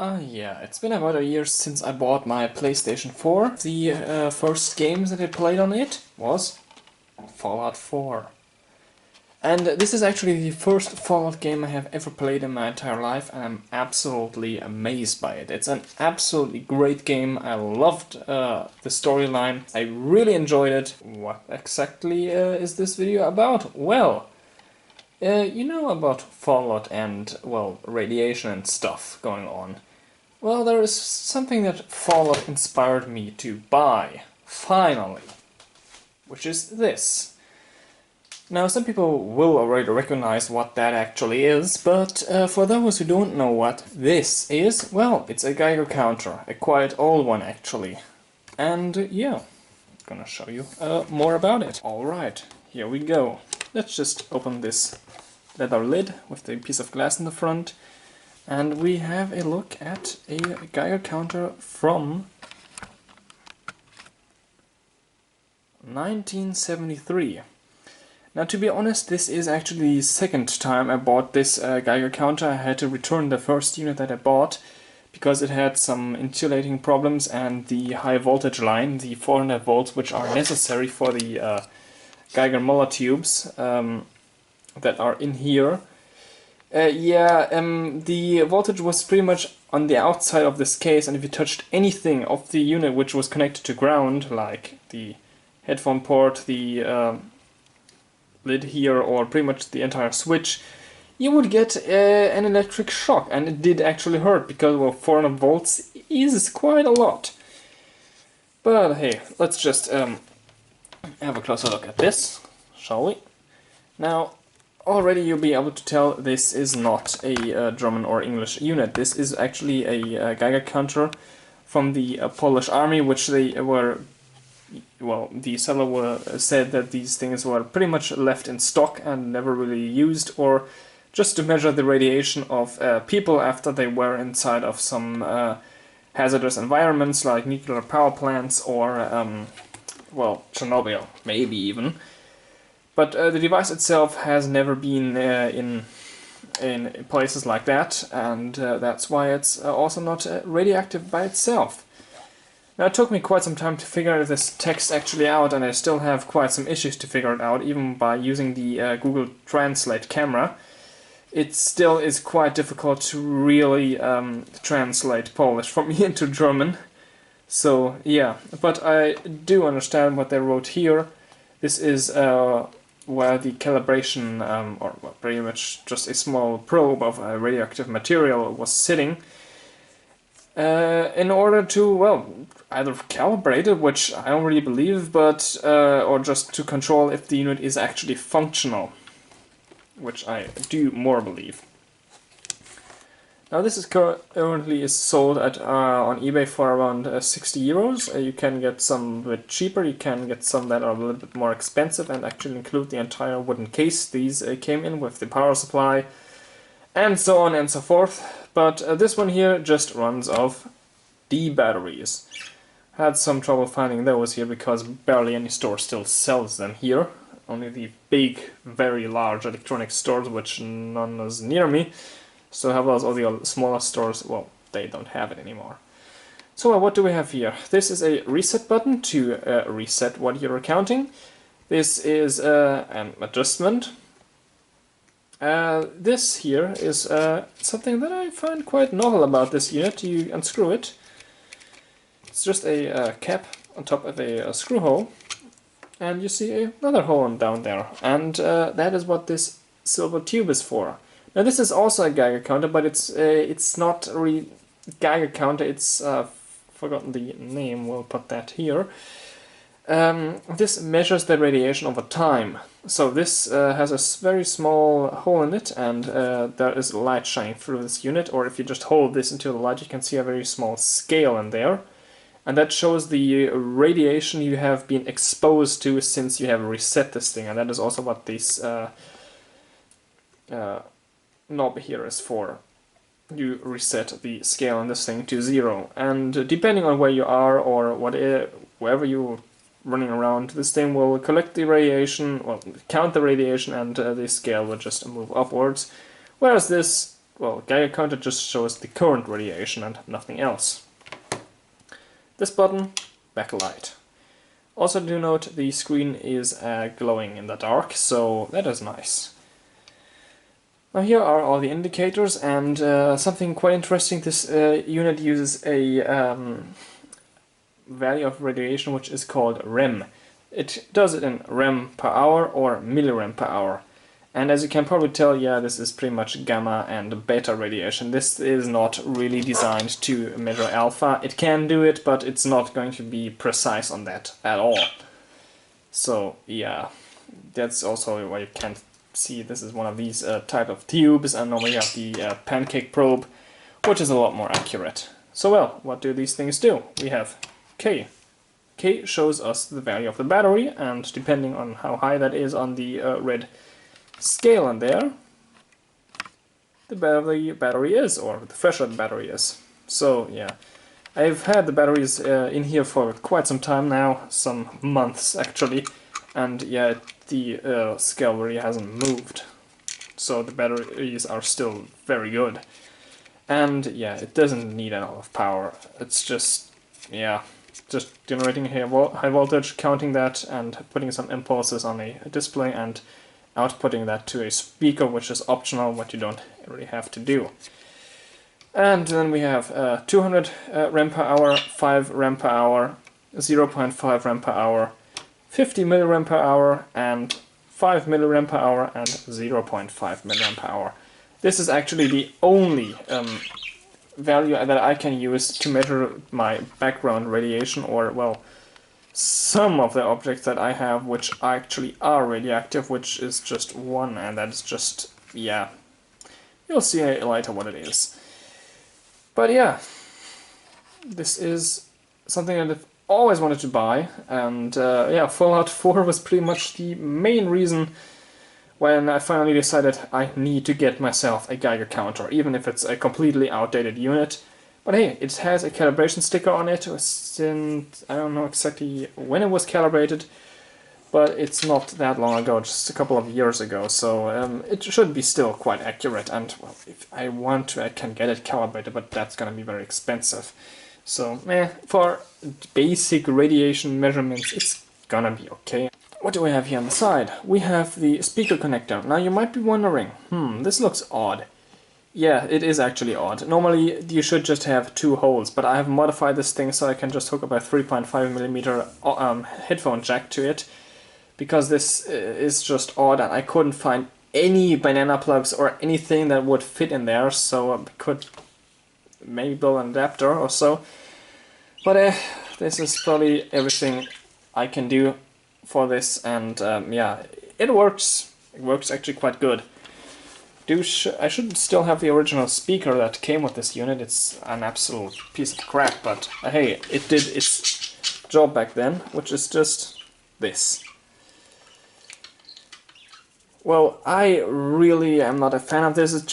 Yeah, it's been about a year since I bought my PlayStation 4. The first games that I played on it was Fallout 4. And this is actually the first Fallout game I have ever played in my entire life, and I'm absolutely amazed by it. It's an absolutely great game. I loved the storyline. I really enjoyed it. What exactly is this video about? Well, you know about Fallout and, well, radiation and stuff going on. Well, there is something that Fallout inspired me to buy, finally, which is this. Now, some people will already recognize what that actually is, but for those who don't know what this is, well, it's a Geiger counter, a quite old one actually. And yeah, I'm gonna show you more about it. Alright, here we go. Let's just open this leather lid with the piece of glass in the front. And we have a look at a Geiger counter from 1973. Now, to be honest, this is actually the second time I bought this Geiger counter. I had to return the first unit that I bought because it had some insulating problems, and the high voltage line, the 400 volts, which are necessary for the Geiger Muller tubes that are in here. The voltage was pretty much on the outside of this case, and if you touched anything of the unit which was connected to ground, like the headphone port, the lid here, or pretty much the entire switch, you would get an electric shock, and it did actually hurt, because, well, 400 volts is quite a lot. But hey, let's just have a closer look at this, shall we? Now, already you'll be able to tell this is not a German or English unit. This is actually a Geiger counter from the Polish army, which they were, well, the seller said that these things were pretty much left in stock and never really used, or just to measure the radiation of people after they were inside of some hazardous environments like nuclear power plants or, well, Chernobyl, maybe even. But the device itself has never been in places like that, and that's why it's also not radioactive by itself. Now, it took me quite some time to figure this text actually out, and I still have quite some issues to figure it out, even by using the Google Translate camera. It still is quite difficult to really translate Polish from me into German. So, yeah, but I do understand what they wrote here. This is where the calibration, or well, pretty much just a small probe of radioactive material was sitting, in order to, well, either calibrate it, which I don't really believe, but or just to control if the unit is actually functional, which I do more believe. Now, this is currently sold at on eBay for around 60 euros. You can get some a bit cheaper, you can get some that are a little bit more expensive and actually include the entire wooden case. These came in with the power supply and so on and so forth. But this one here just runs off D batteries. Had some trouble finding those here because barely any store still sells them here. Only the big, very large electronic stores, which none is near me. So how about all the smaller stores? Well, they don't have it anymore. So what do we have here? This is a reset button to reset what you're counting. This is an adjustment. This here is something that I find quite novel about this unit. You unscrew it. It's just a cap on top of a screw hole. And you see another hole down there. And that is what this silver tube is for. Now, this is also a Geiger counter, but it's not a really Geiger counter. It's forgotten the name. We'll put that here. This measures the radiation over time. So this has a very small hole in it, and there is light shining through this unit. Or if you just hold this into the light, you can see a very small scale in there, and that shows the radiation you have been exposed to since you have reset this thing. And that is also what this knob here is for. You reset the scale on this thing to 0, and depending on where you are or wherever you're running around, this thing will collect the radiation, well, count the radiation, and the scale will just move upwards. Whereas this well, Geiger counter just shows the current radiation and nothing else. This button, backlight. Also do note the screen is glowing in the dark, so that is nice. Now here are all the indicators, and something quite interesting, this unit uses a value of radiation which is called rem. It does it in rem per hour or millirem per hour. And as you can probably tell, yeah, this is pretty much gamma and beta radiation. This is not really designed to measure alpha. It can do it, but it's not going to be precise on that at all. So yeah, that's also why you can't see. This is one of these type of tubes, and normally you have the pancake probe, which is a lot more accurate. So well, what do these things do? We have K. K shows us the value of the battery, and depending on how high that is on the red scale in there, the better the battery is, or the fresher the battery is. So yeah, I've had the batteries in here for quite some time now, some months actually, and yeah, the scale really hasn't moved. So the batteries are still very good. And yeah, it doesn't need a lot of power. It's just, yeah, just generating high voltage, counting that, and putting some impulses on a display, and outputting that to a speaker, which is optional, what you don't really have to do. And then we have 200 rem per hour, 5 rem per hour, 0.5 rem per hour, 50 millirem per hour, and 5 millirem per hour, and 0.5 millirem per hour. This is actually the only value that I can use to measure my background radiation, or well, some of the objects that I have which actually are radioactive, which is just one, and that is just, yeah, you'll see later what it is. But yeah, this is something that I've always wanted to buy, and yeah, Fallout 4 was pretty much the main reason when I finally decided I need to get myself a Geiger counter, even if it's a completely outdated unit. But hey, it has a calibration sticker on it, since I don't know exactly when it was calibrated, but it's not that long ago, just a couple of years ago, so it should be still quite accurate, and well, if I want to I can get it calibrated, but that's gonna be very expensive. So for basic radiation measurements it's gonna be okay. What do we have here on the side? We have the speaker connector. Now you might be wondering, this looks odd. Yeah, it is actually odd. Normally you should just have two holes, but I have modified this thing so I can just hook up a 3.5mm headphone jack to it, because this is just odd and I couldn't find any banana plugs or anything that would fit in there, so I could maybe build an adapter or so. But this is probably everything I can do for this, and yeah, it works. It works actually quite good. I should still have the original speaker that came with this unit. It's an absolute piece of crap, but hey, it did its job back then, which is just this. Well, I really am not a fan of this. It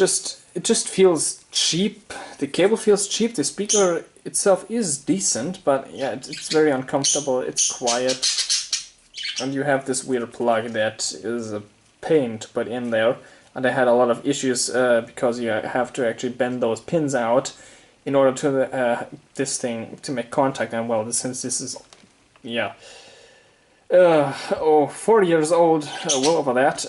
just feels cheap. The cable feels cheap. The speaker itself is decent, but yeah, it's very uncomfortable. It's quiet, and you have this weird plug that is a pain to put in there. And I had a lot of issues because you have to actually bend those pins out in order to this thing to make contact. And well, since this is, yeah, 4 years old, well over that.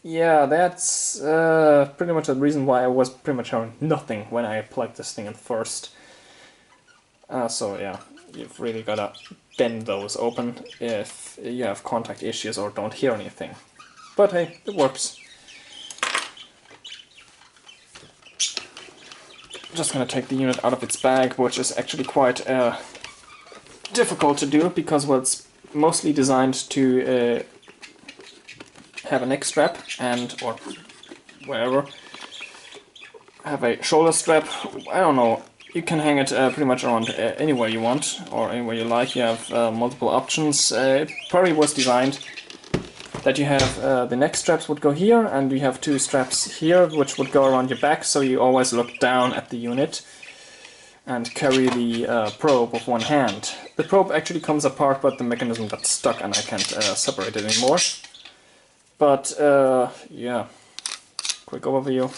Yeah, that's pretty much the reason why I was pretty much hearing nothing when I plugged this thing in first. So yeah, you've really gotta bend those open if you have contact issues or don't hear anything. But hey, it works. Just gonna take the unit out of its bag, which is actually quite difficult to do because, well, it's mostly designed to have a neck strap or whatever, have a shoulder strap. I don't know, you can hang it pretty much around anywhere you want or anywhere you like. You have multiple options. It probably was designed that you have the neck straps would go here, and you have two straps here which would go around your back, so you always look down at the unit and carry the probe with one hand. The probe actually comes apart, but the mechanism got stuck and I can't separate it anymore. But yeah, quick overview.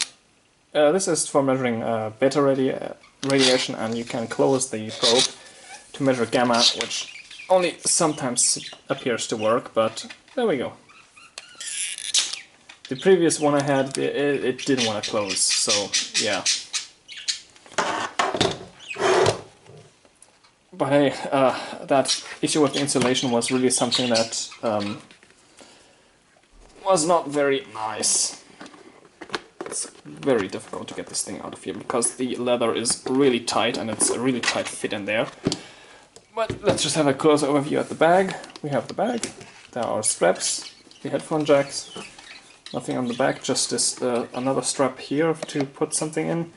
This is for measuring beta radiation, and you can close the probe to measure gamma, which only sometimes appears to work, but there we go. The previous one I had, it didn't want to close, so yeah. But hey, that issue with the insulation was really something that was not very nice. It's very difficult to get this thing out of here because the leather is really tight and it's a really tight fit in there. But let's just have a closer overview at the bag. We have the bag, there are straps, the headphone jacks, nothing on the back, just this another strap here to put something in.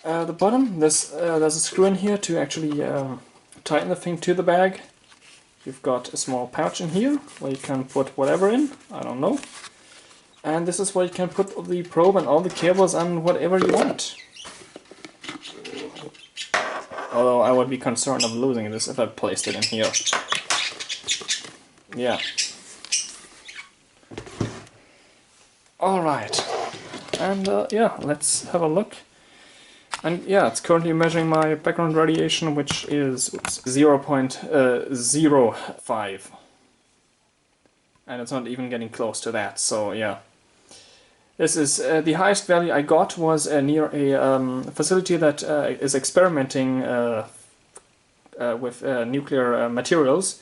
The bottom, there's a screw in here to actually tighten the thing to the bag. You've got a small pouch in here where you can put whatever in, I don't know. And this is where you can put the probe and all the cables and whatever you want. Although I would be concerned of losing this if I placed it in here. Yeah. Alright. And yeah, let's have a look. And yeah, it's currently measuring my background radiation, which is 0.05. And it's not even getting close to that, so yeah. This is the highest value I got was near a facility that is experimenting with nuclear materials.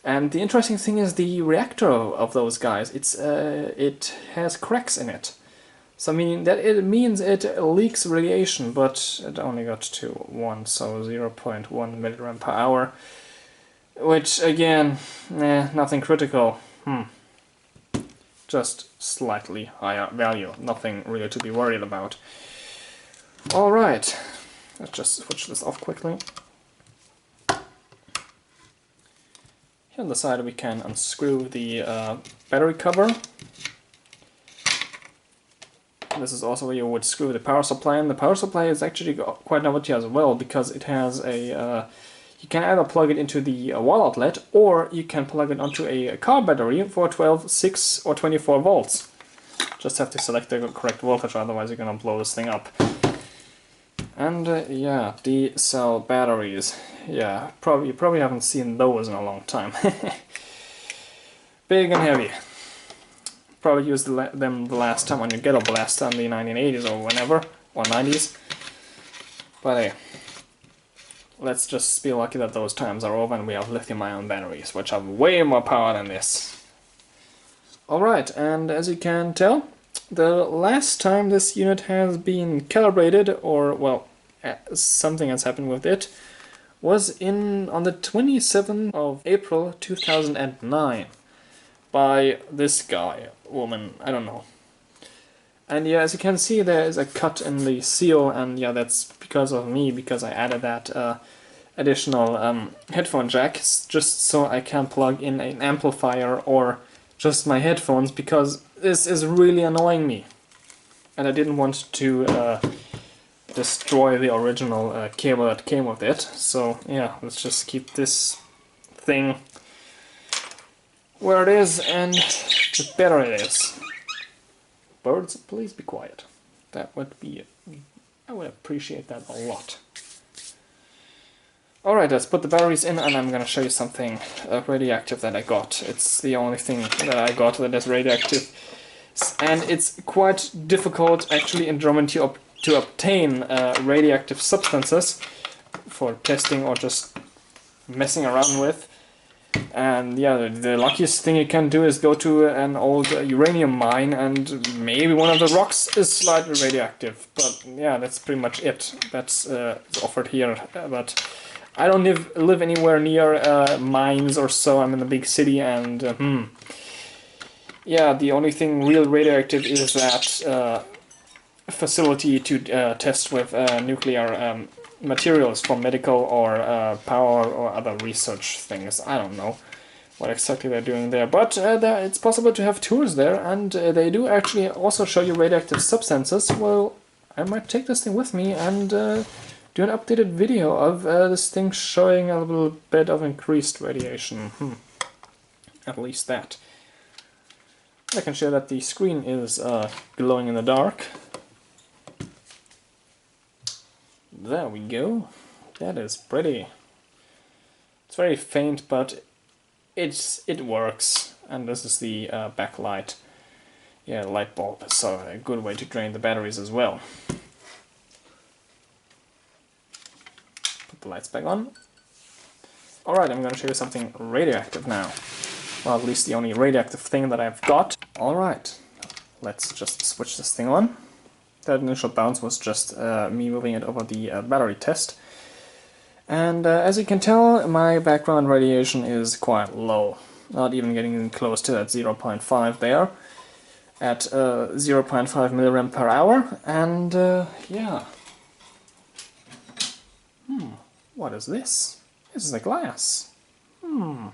And the interesting thing is the reactor of those guys. It has cracks in it. So meaning that it means it leaks radiation, but it only got to 1, so 0.1 milligram per hour, which again, nothing critical. Just slightly higher value, nothing really to be worried about. Alright, let's just switch this off quickly. Here on the side we can unscrew the battery cover. This is also where you would screw the power supply in. The power supply is actually quite novelty as well, because it has a... you can either plug it into the wall outlet, or you can plug it onto a car battery for 12, 6 or 24 volts. Just have to select the correct voltage, otherwise you're gonna blow this thing up. And yeah, D-cell batteries. Yeah, you probably haven't seen those in a long time. Big and heavy. Probably used them the last time on your ghetto blaster in the 1980s or whenever, or 90s. But hey, let's just be lucky that those times are over and we have lithium-ion batteries, which have way more power than this. Alright, and as you can tell, the last time this unit has been calibrated, or well, something has happened with it, was on the 27th of April 2009. By this guy, woman, I don't know. And yeah, as you can see, there is a cut in the seal, and yeah, that's because of me, because I added that additional headphone jack, just so I can plug in an amplifier or just my headphones, because this is really annoying me. And I didn't want to destroy the original cable that came with it, so yeah, let's just keep this thing where it is, and the better it is. Birds, please be quiet. That would be... I would appreciate that a lot. Alright, let's put the batteries in, and I'm gonna show you something radioactive that I got. It's the only thing that I got that is radioactive. And it's quite difficult, actually, in Germany to obtain radioactive substances for testing or just messing around with. And yeah, the luckiest thing you can do is go to an old uranium mine, and maybe one of the rocks is slightly radioactive. But yeah, that's pretty much it. That's offered here. But I don't live anywhere near mines or so. I'm in a big city, and yeah, the only thing real radioactive is that facility to test with nuclear materials for medical or power or other research things. I don't know what exactly they're doing there, but it's possible to have tours there, and they do actually also show you radioactive substances. Well, I might take this thing with me and do an updated video of this thing showing a little bit of increased radiation. At least that. I can show that the screen is glowing in the dark. There we go. That is pretty. It's very faint, but it works. And this is the backlight. Yeah, light bulb. So a good way to drain the batteries as well. Put the lights back on. Alright, I'm going to show you something radioactive now. Well, at least the only radioactive thing that I've got. Alright, let's just switch this thing on. That initial bounce was just me moving it over the battery test. And as you can tell, my background radiation is quite low. Not even getting close to that 0.5 there. At 0.5 milliramp per hour. And yeah. What is this? This is a glass. Oh,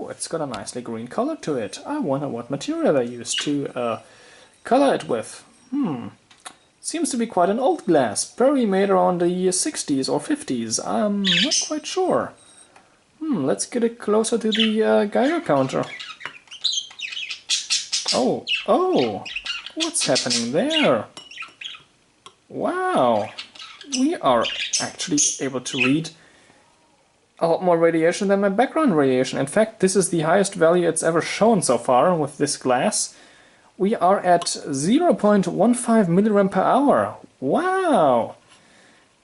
it's got a nicely green color to it. I wonder what material they used to color it with. Seems to be quite an old glass. Probably made around the 60s or 50s. I'm not quite sure. Let's get it closer to the Geiger counter. Oh, what's happening there? Wow, we are actually able to read a lot more radiation than my background radiation. In fact, this is the highest value it's ever shown so far with this glass. We are at 0.15 milliramp per hour. Wow!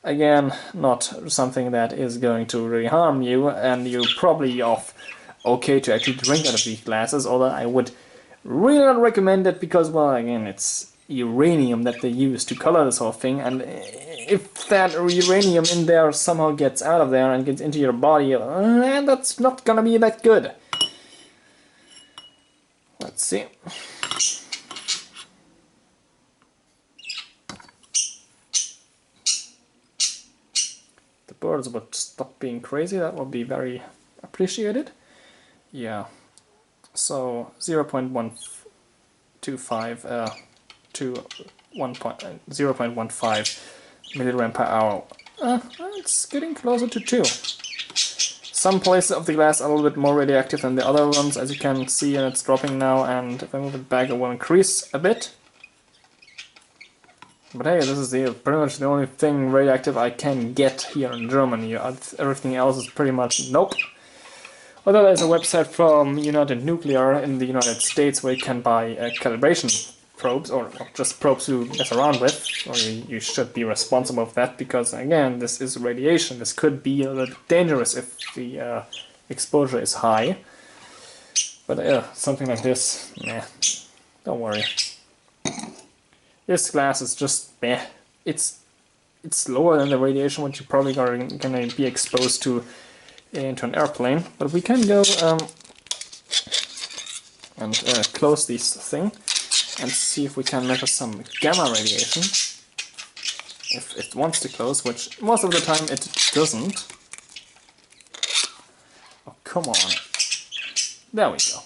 Again, not something that is going to really harm you, and you're probably off okay to actually drink out of these glasses, although I would really not recommend it because, well, again, it's uranium that they use to color this whole thing, and if that uranium in there somehow gets out of there and gets into your body, that's not gonna be that good. Let's see. The birds would stop being crazy, that would be very appreciated. Yeah, so 0.125 to 0.15 milliramp per hour. It's getting closer to 2. Some places of the glass are a little bit more radioactive than the other ones, as you can see, and it's dropping now, and if I move it back it will increase a bit. But hey, this is pretty much the only thing radioactive I can get here in Germany. Everything else is pretty much nope. Although there's a website from United Nuclear in the United States where you can buy calibration probes, or just probes to mess around with, or you should be responsible for that, because again, this is radiation. This could be a little dangerous if the exposure is high. But something like this, nah, don't worry. This glass is just meh. It's lower than the radiation which you're probably gonna be exposed to into an airplane. But we can go and close this thing and see if we can measure some gamma radiation. If it wants to close, which most of the time it doesn't. Oh, come on. There we go.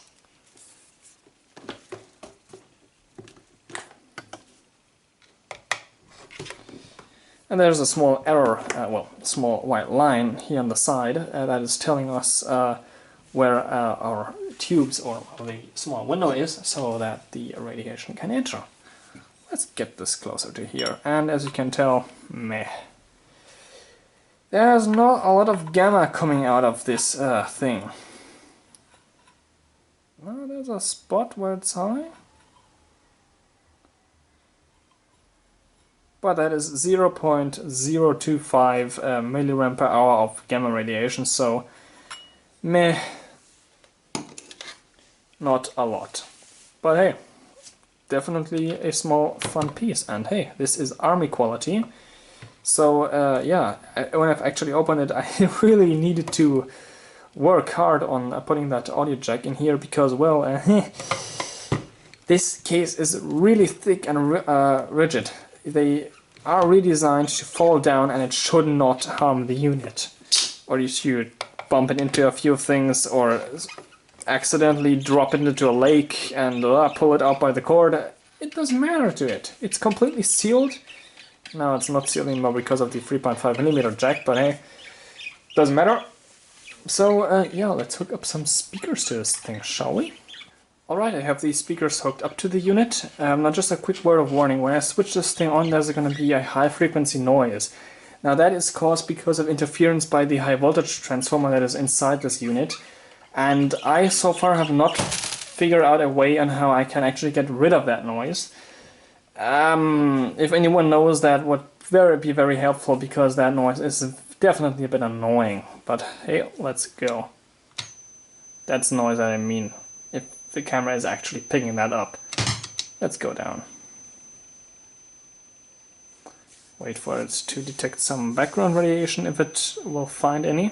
And there's a small error, small white line here on the side that is telling us where our tubes or the small window is, so that the radiation can enter. Let's get this closer to here, and as you can tell, meh. There's not a lot of gamma coming out of this thing. No, there's a spot where it's high. But that is 0.025 milliramp per hour of gamma radiation, so meh, not a lot. But hey, definitely a small fun piece, and hey, this is army quality. So yeah, when I've actually opened it, I really needed to work hard on putting that audio jack in here, because, well, this case is really thick and rigid. They are redesigned to fall down, and it should not harm the unit. Or you should bump it into a few things, or accidentally drop it into a lake and pull it out by the cord. It doesn't matter to it. It's completely sealed. Now it's not sealed anymore because of the 3.5mm jack, but hey, doesn't matter. So yeah, let's hook up some speakers to this thing, shall we? Alright, I have these speakers hooked up to the unit. Now just a quick word of warning, when I switch this thing on there's going to be a high frequency noise. Now that is caused because of interference by the high voltage transformer that is inside this unit, and I so far have not figured out a way on how I can actually get rid of that noise. If anyone knows, that would be very helpful, because that noise is definitely a bit annoying. But hey, let's go. That's the noise that I mean, if the camera is actually picking that up. Let's go down. Wait for it to detect some background radiation, if it will find any.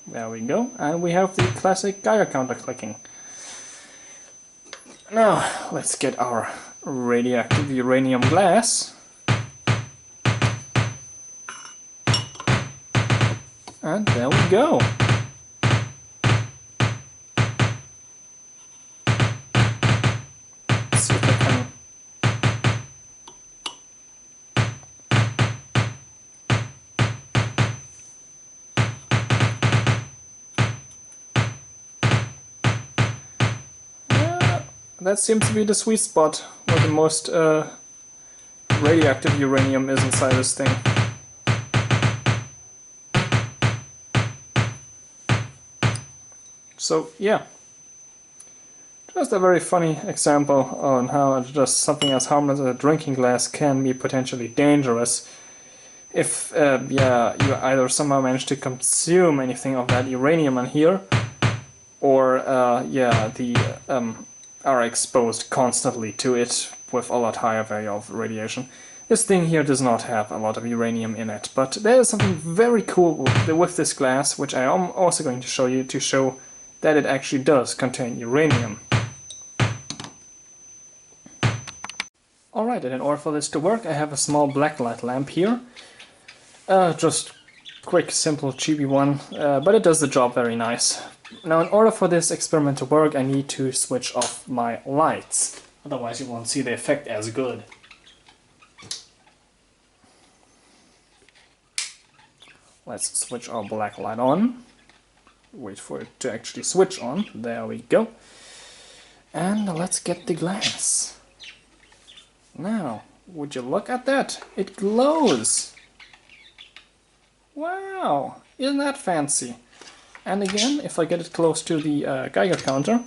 There we go, and we have the classic Geiger counter clicking. Now, let's get our radioactive uranium glass. And there we go. Let's see if I can... Yeah, that seems to be the sweet spot where the most radioactive uranium is inside this thing. So yeah, just a very funny example on how just something as harmless as a drinking glass can be potentially dangerous if yeah, you either somehow manage to consume anything of that uranium in here, or yeah, are exposed constantly to it with a lot higher value of radiation. This thing here does not have a lot of uranium in it, but there is something very cool with this glass, which I am also going to show you, to show that it actually does contain uranium. Alright, and in order for this to work, I have a small blacklight lamp here. Just quick, simple, cheapy one, but it does the job very nice. Now, in order for this experiment to work, I need to switch off my lights. Otherwise you won't see the effect as good. Let's switch our black light on. Wait for it to actually switch on. There we go. And let's get the glass. Now, would you look at that? It glows! Wow! Isn't that fancy? And again, if I get it close to the Geiger counter,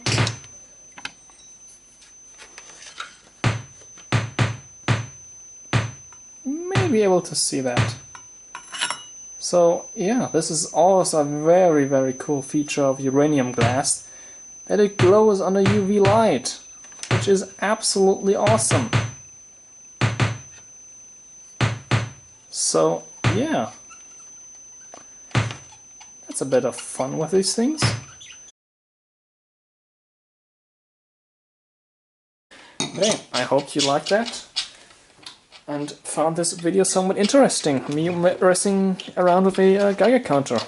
may be able to see that. So yeah, this is also a very cool feature of uranium glass, that it glows under UV light, which is absolutely awesome. So yeah, that's a bit of fun with these things. Okay, I hope you liked that and found this video somewhat interesting, me messing around with a Geiger counter.